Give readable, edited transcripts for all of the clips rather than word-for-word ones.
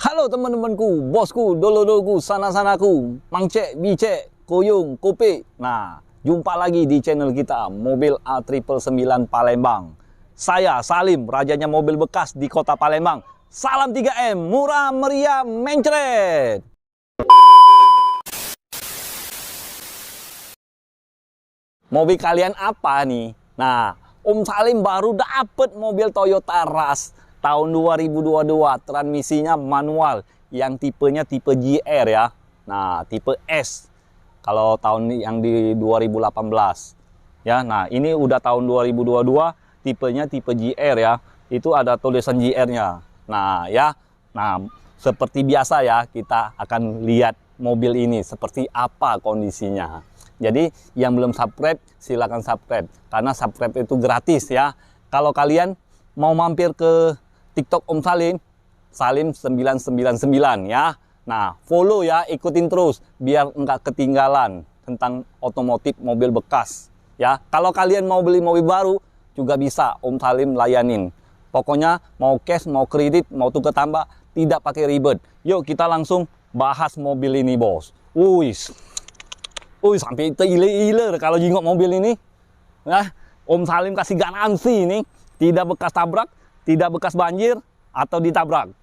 Halo teman-temanku, bosku, dolo-doloku, sana-sanaku, mangcek, bicek, koyung, kopi. Nah, jumpa lagi di channel kita, Mobil A999 Palembang. Saya Salim, rajanya mobil bekas di kota Palembang. Salam 3M, murah meriah mencret. Mobil kalian apa nih? Nah, Om Salim baru dapet mobil Toyota Rush tahun 2022, transmisinya manual yang tipenya tipe GR ya. Nah, tipe S kalau tahun yang di 2018 ya. Nah, ini udah tahun 2022, tipenya tipe GR ya. Itu ada tulisan GR-nya. Nah, ya. Nah, seperti biasa ya, kita akan lihat mobil ini seperti apa kondisinya. Jadi yang belum subscribe silakan subscribe, karena subscribe itu gratis ya. Kalau kalian mau mampir ke TikTok Om Salim, Salim999 ya. Nah, follow ya, ikutin terus biar enggak ketinggalan tentang otomotif mobil bekas ya. Kalau kalian mau beli mobil baru juga bisa Om Salim layanin. Pokoknya mau cash, mau kredit, mau tukar tambah, tidak pakai ribet. Yuk kita langsung bahas mobil ini, bos. Sampai terhiler-hiler kalau jengok mobil ini. Nah, Om Salim kasih garansi ini, tidak bekas tabrak, tidak bekas banjir atau ditabrak.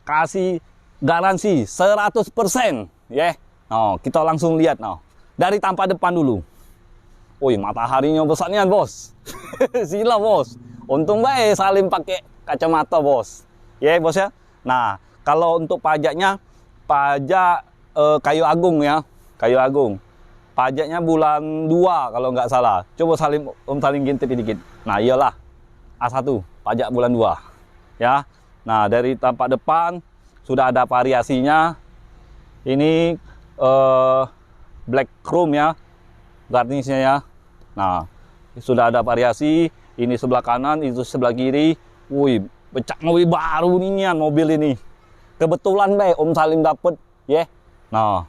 Kasih garansi 100%, ya. Nah, kita langsung lihat nah. Dari tampak depan dulu. Mataharinya besarnya, bos. Sila, bos. Untung baik Salim pakai kacamata, bos. Ya, bos ya. Nah, kalau untuk pajaknya, pajak Kayu Agung ya. Kayu Agung. Pajaknya bulan 2 kalau nggak salah. Coba Om Salim gintip dikit. Nah, iyalah. A1, pajak bulan 2. Ya. Nah, dari tampak depan sudah ada variasinya. Ini black chrome ya. Garnisnya ya. Nah, sudah ada variasi. Ini sebelah kanan, itu sebelah kiri. Becak mobil baru nih mobil ini. Kebetulan baik Om Salim dapet, ya. Nah,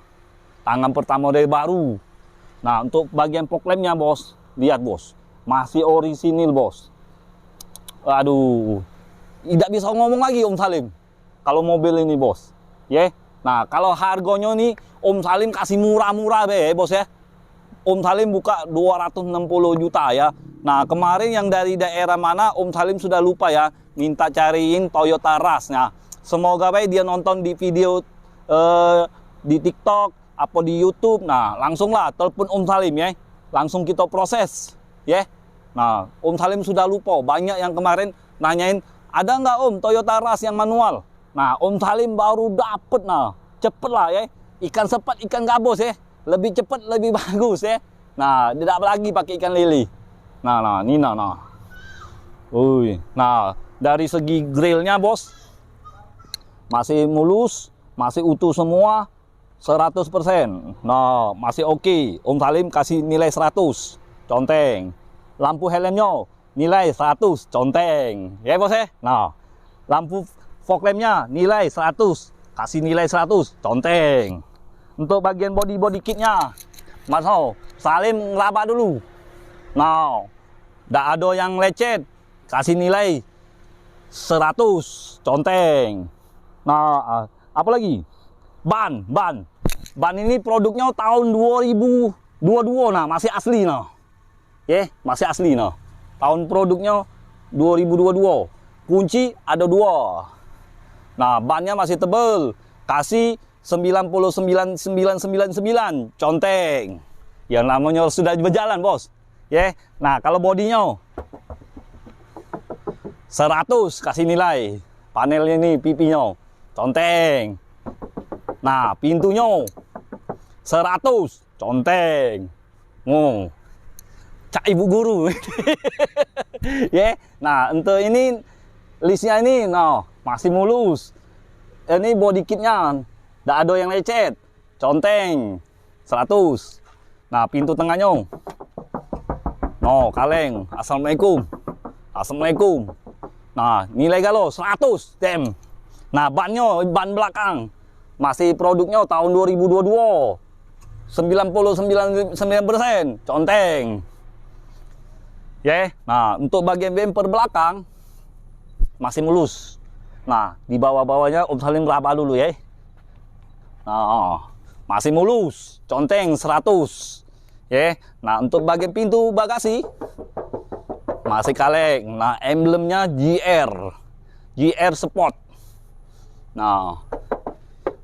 tangan pertama dari baru. Nah, untuk bagian fog lampnya, bos, lihat, bos, masih orisinil, bos. Aduh, tidak bisa ngomong lagi Om Salim kalau mobil ini, bos. Ya. Nah, kalau harganya nih Om Salim kasih murah-murah be, bos ya. Om Salim buka 260 juta ya. Nah, kemarin yang dari daerah mana Om Salim sudah lupa ya, minta cariin Toyota Rush. Nah, semoga baik dia nonton di video di TikTok apa di YouTube. Nah, langsunglah telepon Om Salim ya. Langsung kita proses ya. Nah, Om Salim sudah lupa. Banyak yang kemarin nanyain, ada nggak Om Toyota Rush yang manual? Nah, Om Salim baru dapet. Nah, cepet lah ya. Ikan sepat, ikan gabus ya. Lebih cepat, lebih bagus ya. Nah, tidak lagi pakai ikan lele. Nah, ini nah. Nah, dari segi grillnya, bos, masih mulus, masih utuh semua, 100%. Nah, masih oke. Om Salim kasih nilai 100, conteng. Lampu helmnya nilai 100, conteng. Ya, bos ya. Nah, lampu fog lampnya nilai 100, kasih nilai 100, conteng. Untuk bagian body kitnya, Mas Salim ngelaba dulu. Nah, tidak ada yang lecet, kasih nilai 100, conteng. Nah, apa lagi? Ban ini produknya tahun 2022, nah, masih asli nah. Masih asli nah. Tahun produknya 2022. Kunci ada 2. Nah, bannya masih tebel. Kasih 99,999, conteng. Yang namanya sudah berjalan, bos. Nah, kalau bodinya 100 kasih nilai. Panelnya ini pipinya, conteng. Nah, pintunya 100, conteng. Cak ibu guru. Nah, untuk ini listnya ini, nah, masih mulus. Ini body kitnya, tidak ada yang lecet, conteng, 100. Nah, pintu tengahnya, no, kaleng, assalamualaikum. Nah, nilai galau 100, dem. Nah, ban belakang masih produknya tahun 2022, 99%, conteng. Nah, untuk bagian bumper belakang masih mulus. Nah, di bawah-bawahnya Om Salim raba dulu ya. Nah, masih mulus, conteng 100. Ya. Nah, untuk bagian pintu bagasi masih kaleng. Nah, emblemnya GR Sport. Nah,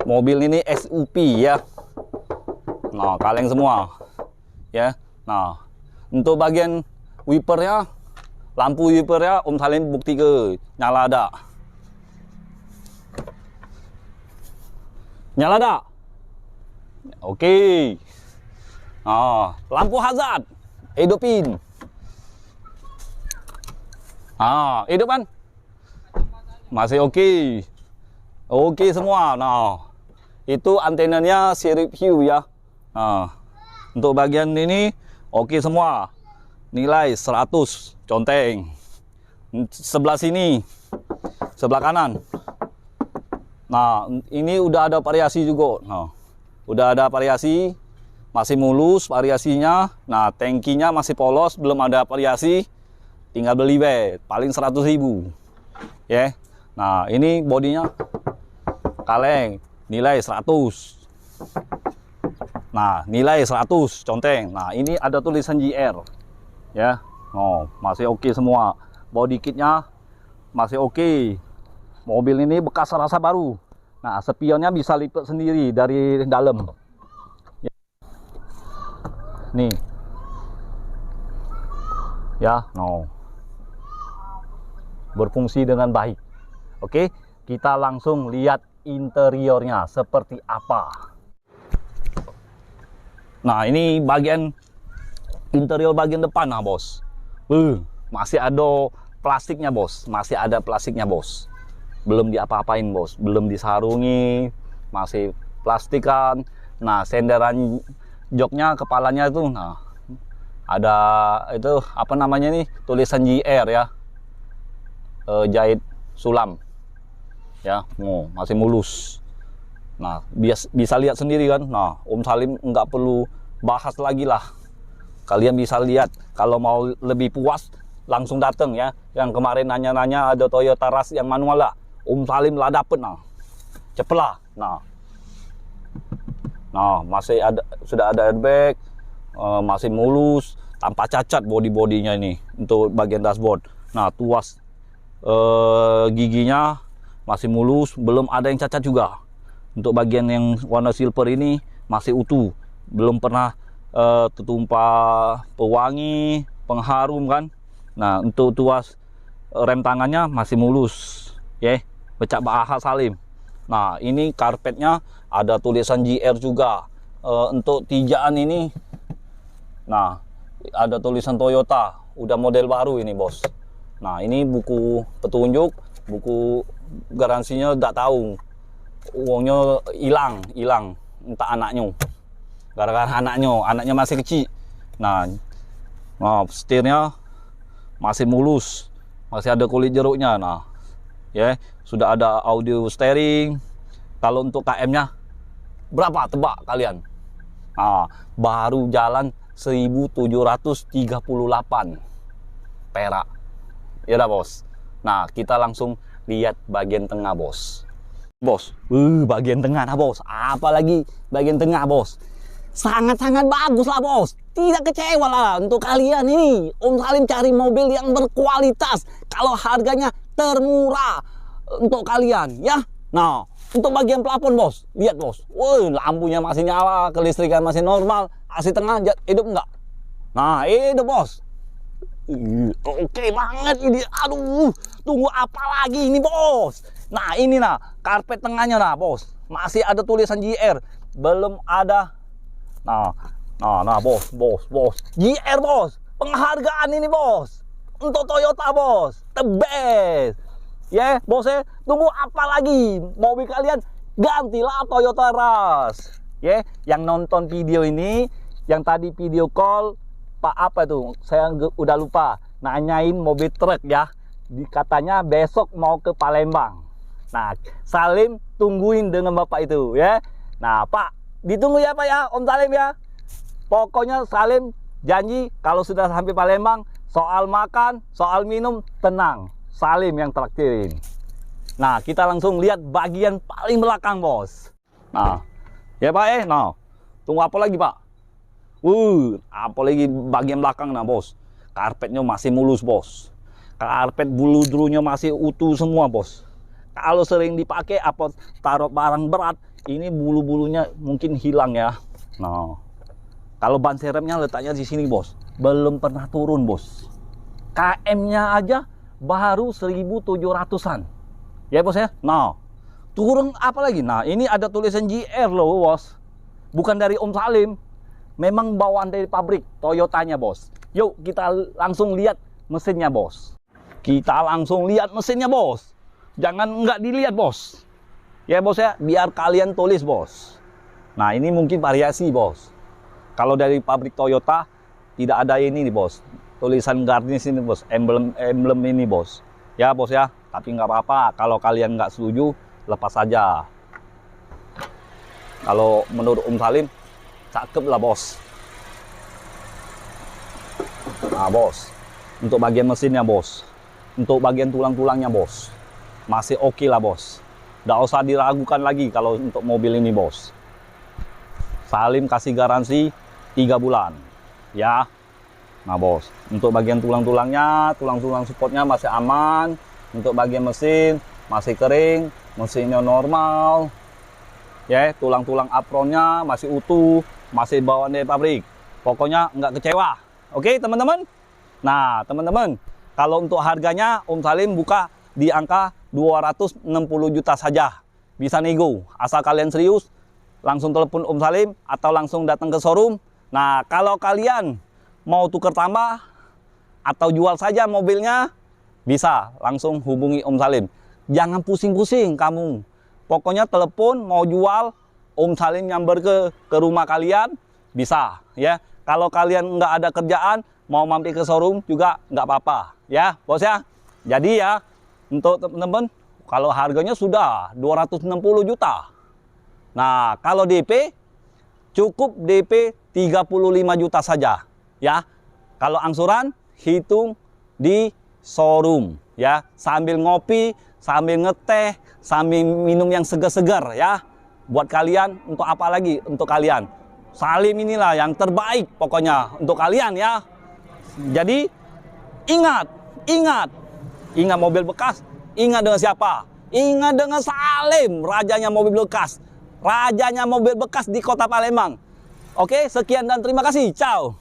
mobil ini SUV ya. Nah, kaleng semua. Ya. Nah, untuk bagian wipernya, lampu wipernya Om Salim bukti ke nyala ada. Nyala ada. Oke. Nah, lampu hazard hidupin. Ah, hidup kan? Masih oke. Oke semua. Nah, itu antenanya sirip hiu ya. Nah, untuk bagian ini oke semua. Nilai 100, conteng. Sebelah sini, sebelah kanan. Nah, ini udah ada variasi juga. Nah, udah ada variasi, masih mulus variasinya. Nah, tangkinya masih polos, belum ada variasi. Tinggal beli paling 100.000. Ya. Nah, ini bodinya kaleng, nilai 100. Nah, nilai 100, conteng. Nah, ini ada tulisan GR. Ya. Oh, masih oke semua. Body kitnya masih oke. Mobil ini bekas rasa baru. Nah, spionnya bisa lipat sendiri dari dalam. Ya. Nih. Ya, no. Berfungsi dengan baik. Oke, kita langsung lihat interiornya seperti apa. Nah, ini bagian interior bagian depan, nah bos. Masih ada plastiknya bos. Masih ada plastiknya bos. Belum diapa-apain bos, belum disarungi, masih plastikan. Nah, senderan joknya, kepalanya itu, nah ada itu apa namanya nih, tulisan GR ya, jahit sulam ya. Masih mulus. Nah, bisa lihat sendiri kan. Nah, Om Salim nggak perlu bahas lagi lah, kalian bisa lihat. Kalau mau lebih puas langsung datang ya. Yang kemarin nanya-nanya ada Toyota Rush yang manual lah, Om Salim lah dapet. Nah, cepet lah. Nah, masih ada, sudah ada airbag, masih mulus, tanpa cacat body-bodinya ini untuk bagian dashboard. Nah, tuas giginya masih mulus, belum ada yang cacat juga. Untuk bagian yang warna silver ini masih utuh, belum pernah tertumpah pewangi, pengharum kan. Nah, untuk tuas rem tangannya masih mulus ya, becak bahasa Salim. Nah, ini karpetnya ada tulisan GR juga. Untuk tijaan ini, nah ada tulisan Toyota, udah model baru ini bos. Nah, ini buku petunjuk, buku garansinya nggak tahu, uangnya hilang entah anaknya, gara-gara anaknya masih kecil. Nah, setirnya masih mulus, masih ada kulit jeruknya. Nah, ya, sudah ada audio steering. Kalau untuk KM-nya berapa, tebak kalian? Nah, baru jalan 1738 perak ya dah bos. Nah, kita langsung lihat bagian tengah bos. Bagian tengah nah bos, apalagi bagian tengah bos, sangat-sangat bagus lah bos. Tidak kecewa lah untuk kalian ini. Om Salim cari mobil yang berkualitas, kalau harganya termurah untuk kalian ya. Nah, untuk bagian plafon bos, lihat bos, lampunya masih nyala, kelistrikan masih normal, AC tengah hidup enggak? Nah, hidup bos. Oke banget ini. Aduh, tunggu apa lagi ini bos? Nah, ini nah karpet tengahnya nah bos, masih ada tulisan GR, belum ada. Nah bos, GR bos, penghargaan ini bos untuk Toyota bos, the best ya bos ya. Tunggu apa lagi? Mobil kalian gantilah Toyota Rush ya. Yang nonton video ini, yang tadi video call Pak apa tuh, saya udah lupa, nanyain mobil truk ya, katanya besok mau ke Palembang. Nah, Salim tungguin dengan bapak itu ya. Nah Pak, ditunggu ya Pak ya, Om Salim ya. Pokoknya Salim janji kalau sudah sampai Palembang, soal makan, soal minum tenang, Salim yang traktirin Nah, kita langsung lihat bagian paling belakang, bos. Nah, ya Pak nah, tunggu apa lagi Pak? Apalagi bagian belakang nah bos. Karpetnya masih mulus bos. Karpet bulu-bulunya masih utuh semua bos. Kalau sering dipakai apa taruh barang berat, ini bulu-bulunya mungkin hilang ya. Nah, kalau ban serepnya letaknya di sini bos, belum pernah turun bos. KM-nya aja baru 1.700-an. Ya bos ya. Nah, turun apa lagi? Nah, ini ada tulisan GR loh bos. Bukan dari Om Salim. Memang bawaan dari pabrik Toyotanya bos. Yuk kita langsung lihat mesinnya bos. Kita langsung lihat mesinnya bos. Jangan nggak dilihat bos. Ya bos ya, biar kalian tulis bos. Nah ini mungkin variasi bos. Kalau dari pabrik Toyota tidak ada ini nih bos. Tulisan garnish ini bos, emblem ini bos. Ya bos ya, tapi nggak apa-apa. Kalau kalian nggak setuju, lepas saja. Kalau menurut Om Salim, cakep lah bos. Nah bos, untuk bagian mesinnya bos, untuk bagian tulang-tulangnya bos, masih oke lah bos. Nggak usah diragukan lagi kalau untuk mobil ini bos. Salim kasih garansi 3 bulan. Ya. Nah bos, untuk bagian tulang-tulangnya, tulang-tulang supportnya masih aman. Untuk bagian mesin masih kering, mesinnya normal. Ya, tulang-tulang apronnya masih utuh, masih bawaan dari pabrik. Pokoknya nggak kecewa. Oke teman-teman. Nah teman-teman, kalau untuk harganya Om Salim buka di angka 260 juta saja. Bisa nego. Asal kalian serius, langsung telepon Om Salim atau langsung datang ke showroom. Nah kalau kalian mau tukar tambah atau jual saja mobilnya, bisa langsung hubungi Om Salim. Jangan pusing-pusing kamu. Pokoknya telepon mau jual, Om Salim nyamber ke rumah kalian, bisa ya. Kalau kalian nggak ada kerjaan, mau mampir ke showroom juga nggak apa-apa ya bos ya. Jadi ya, untuk teman-teman, kalau harganya sudah 260 juta. Nah kalau DP, cukup DP 35 juta saja ya. Kalau angsuran, hitung di showroom ya. Sambil ngopi, sambil ngeteh, sambil minum yang segar-segar ya. Buat kalian, untuk apa lagi untuk kalian? Salim inilah yang terbaik pokoknya untuk kalian ya. Jadi ingat mobil bekas, ingat dengan siapa? Ingat dengan Salim, rajanya mobil bekas. Rajanya mobil bekas di Kota Palembang. Oke, sekian dan terima kasih. Ciao.